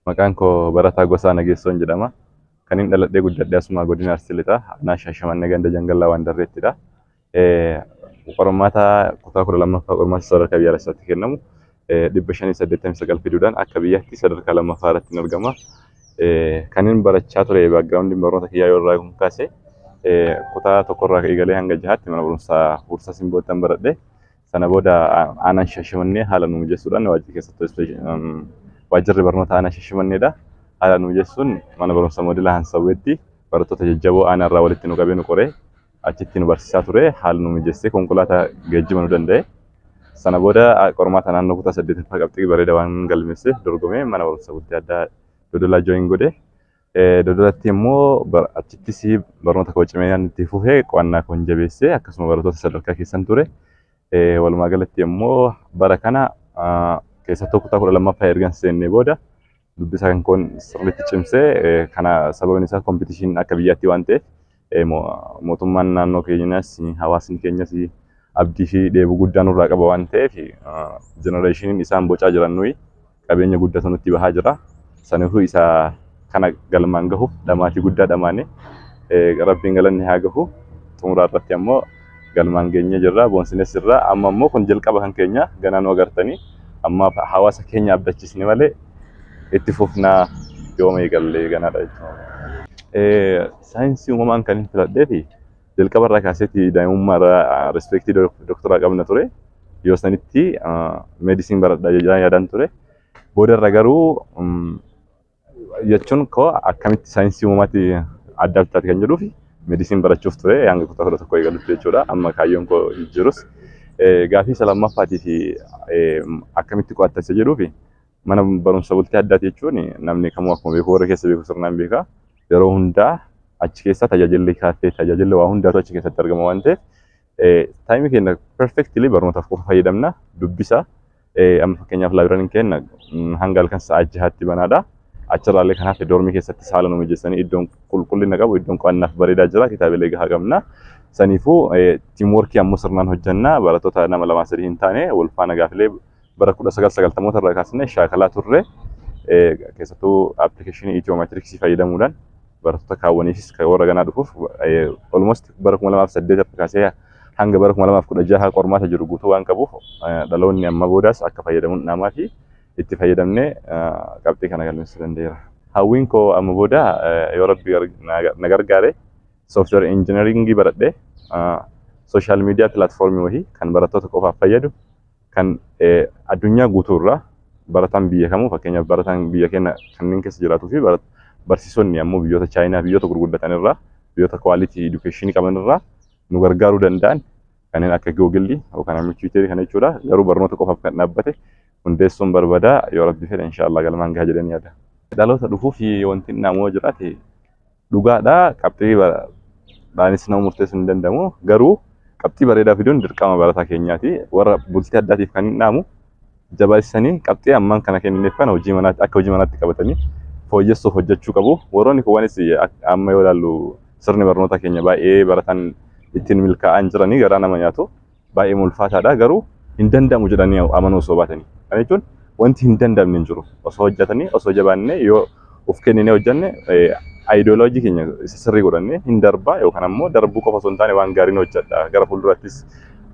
Maqaan koo Barataa Gosaa Nageessoon jedhama. Kan inni dhaladhee guddadhee asuma godina Arsii Lixaa, aanaa Shaashamannee ganda Jangallaa waan darreettidha. Qormaata kutaa 12ffaa qormaata sadarkaa biyyaalessaatti kennamu 589 fiduudhaan akka biyyaatti sadarkaa lammaffaa irratti ni argama. Kan inni barachaa ture baagiraawundiin barnoota kiyyaa yoo irraa kaase kutaa tokkorraa eegalee hanga jahaatti mana barumsaa Huursaa Simboottan baradhe. Sana booda aanaan Shaashamannee haala nu mijeessuudhaan waajjira keessatti waajjirri barnoota aanaa Shaashamanneedha. Haala nu mijeessuun mana barumsa moodela Hansawweetti barattoota jajjaboo aanaa irraa walitti nu qabee nu qoree achitti nu barsiisaa ture. Haala nu mijeessee konkolaataa geejjiba nu danda'e. Sana booda qormaata naannoo kutaa 8ffaa qabxii bareeda waan galmeesse dorgomee mana barumsa bultii addaa Dodolaa jooyin godhe. Dodolatti immoo achittis barnoota koo cimee itti fufee qo'annaa koo jabeessee akkasuma barattoota sadarkaa keessan ture. Walumaa galatti immoo bara kana keessattuu kutaa 12ffaa ergan seennee booda dubbisaa kan koon sirriitti cimsee kana sababni isaa kompitiishinii akka biyyaatti waan ta'eef mootummaan naannoo keenyaas hawaasni keenyas abdii fi dheebuu guddaa nurraa qaba waan ta'eef jenereeshiniin isaan bocaa jiran nuyi qabeenya guddatu nutti bahaa jira. Saniifuu isa kana galmaan gahuuf dhamaatii guddaa dhamaane rabbiin galanni haa gahu. Xumuraa irratti ammoo galmaan geenye jirra boonsines irra amma immoo kun jalqaba kan keenya ganaa nu agartanii amma hawaasa keenya abdachiisne malee itti fufnaa yooma eegallee ganaadha jechuudha. Saayinsii uumamaan kan hin filadhee fi jalqaba irraa kaaseetti daa'imummaa irraa rispeektii doktoraa qabna ture. Yoo sanitti meedisin baradhaa yaadaan ture. Booda irra garuu jechuun koo akkamitti saayinsii uumaatti adda addaati kan jedhuufi meedisin barachuuf ture hanga kutaa 11 eegalutti jechuudha. Amma kaayyoon koo jirus gaafii isa lammaffaatii fi akkamitti qo'attase jedhuufi mana barumsa bultii addaati jechuun namni kamuu akkuma beeku warra keessa beeku sirnaan beeka. Yeroo hundaa achi keessa tajaajilli kaaffee tajaajilli waa hundaatu achi keessatti argama waan ta'eef taayimii keenya perfectly barnootaaf qofa fayyadamna. Dubbisa amma fakkeenyaaf laayibirariin keenya hanga halkan sa'a 6tti banaadha. Achirraallee kanaaf doormii keessatti saala nu mijeessanii iddoon qulqullina qabu iddoon qo'annaaf bareedaa jira kitaabilee gahaa qabna. Saniifuu tiimworkii ammoo sirnaan hojjannaa barattoota nama 2-3 hin taane wal faana gaafilee bara 1990 irraa kaasnee shaakalaa turre keessattuu appilikeeshinii Itiyoomeetiriksii fayyadamuudhaan barattoota kaawwaniifis warra ganaa dhufuuf almost bara 2008 kaasee hanga bara 2016 qormaata jiru guutuu waan qabuuf dhaloonni amma boodaas akka fayyadamuun namaa fi itti fayyadamnee qabxii kana galmeessuu danda'eera. Hawwiin koo amma booda yoo rabbi na gargaare sooftiweer injiinaringii baradhee sooshaal miidiyaa pilaatfoormii wahii kan barattoota qofaaf fayyadu kan addunyaa guutuurraa barataan biyya kamuu fakkeenyaaf barataan biyya keenya kanneen keessa jiraatuu fi barsiisonni ammoo biyyoota Chaayinaa biyyoota gurguddatan irraa biyyoota kwaalitii edukeeshinii qaban irraa nu gargaaruu danda'an kanneen akka Googilii yookaan ammoo Tiwiiterii kana jechuudha. Garuu barnoota qofaaf kan dhaabbate hundeessuun barbaadaa yoo rabbi fedhe inshaallah galmaan gahaa jedhanii yaada. Dhaloota dhufuuf wanti namoo jiraate dhugaadha qabxii dhaanis nama murteessuu hin danda'amu garuu qabxii bareedaa fiduun dirqama barataa keenyaati. Warra bultii addaatiif kan hin dhaamu jabaasanii qabxii ammaan kana kennineef kana hojii manaatti akka hojii manaatti qabatanii fooyyessuuf hojjechuu qabu. Warroonni kuwwanis amma yoo ilaallu sirni barnoota keenya baay'ee barataan ittiin milkaa'an jiranii garaa nama nyaatu baay'ee ulfaataadha garuu hin danda'amu jedhanii amanuu osoo baatanii. Kana jechuun wanti hin danda'amne hin jiru. Osoo hojjetanii osoo jabaannee yoo of kenninee hojjenne ideoloojii keenya sirrii godhannee hin darbaa yookaan ammoo darbuu qofa osoo hin taane waan gaarii hojjedha. Gara fuuldurattis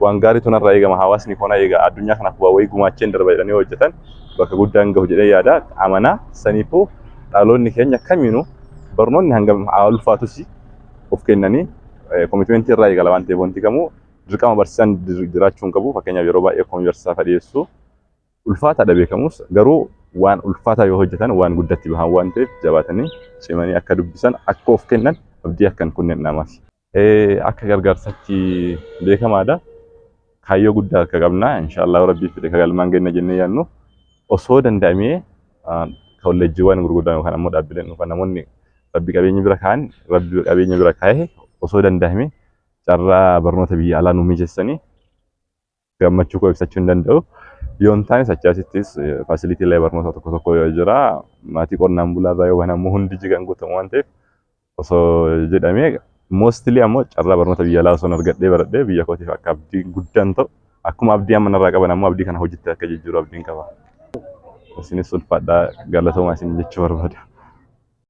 waan gaarii tunarraa eegama hawaasni koona eega addunyaa kanaaf waa wayii gumaacheen darba jedhanii hojjetan bakka guddaan gahu jedhee yaada amanaa. Saniifuu dhaloonni keenya kamiinuu barnoonni hanga ulfaatus of kennanii koomitimentii irraa eegala waan ta'eef wanti kamuu dirqama barsiisan jiraachuu hin qabu. Fakkeenyaaf yeroo baay'ee koomiyarsiisaa fadhiyeessu ulfaataadha beekamus garuu waan ulfaataa yoo hojjetan waan guddatti bahan waan ta'eef jabaatanii cimanii akka dubbisan akka of kennan abdii akkan kunneen namaaf. Akka gargaarsaatti beekamaadha. Kaayyoo guddaa akka qabna inshaallah rabbii fedhe galmaan geenna jennee yaadnu osoo danda'amee kolleejjiiwwan gurguddaan yookaan ammoo dhaabbileen yookaan namoonni rabbi qabeenya bira kaa'an rabbi qabeenya bira kaa'e osoo danda'amee carraa barnoota biyya alaa nu mijeessanii gammachuu koo ibsachuu hin danda'u. Yoon taane sachaasittis faasiliitiilee barnoota tokko yoo jira maatii qonnaan bulaa irraa yookaan ammoo hundi jigan guutamu waan ta'eef osoo jedhamee mostly ammoo carraa barnoota biyya alaa osoo argadhee baradhee biyya kootiif akka abdii guddaan ta'u akkuma abdii amma narraa qaban ammoo abdii kana hojiitti akka jijjiiru abdiin qaba. isinis ulfaadhaa galatoomaa isin jechuu barbaada.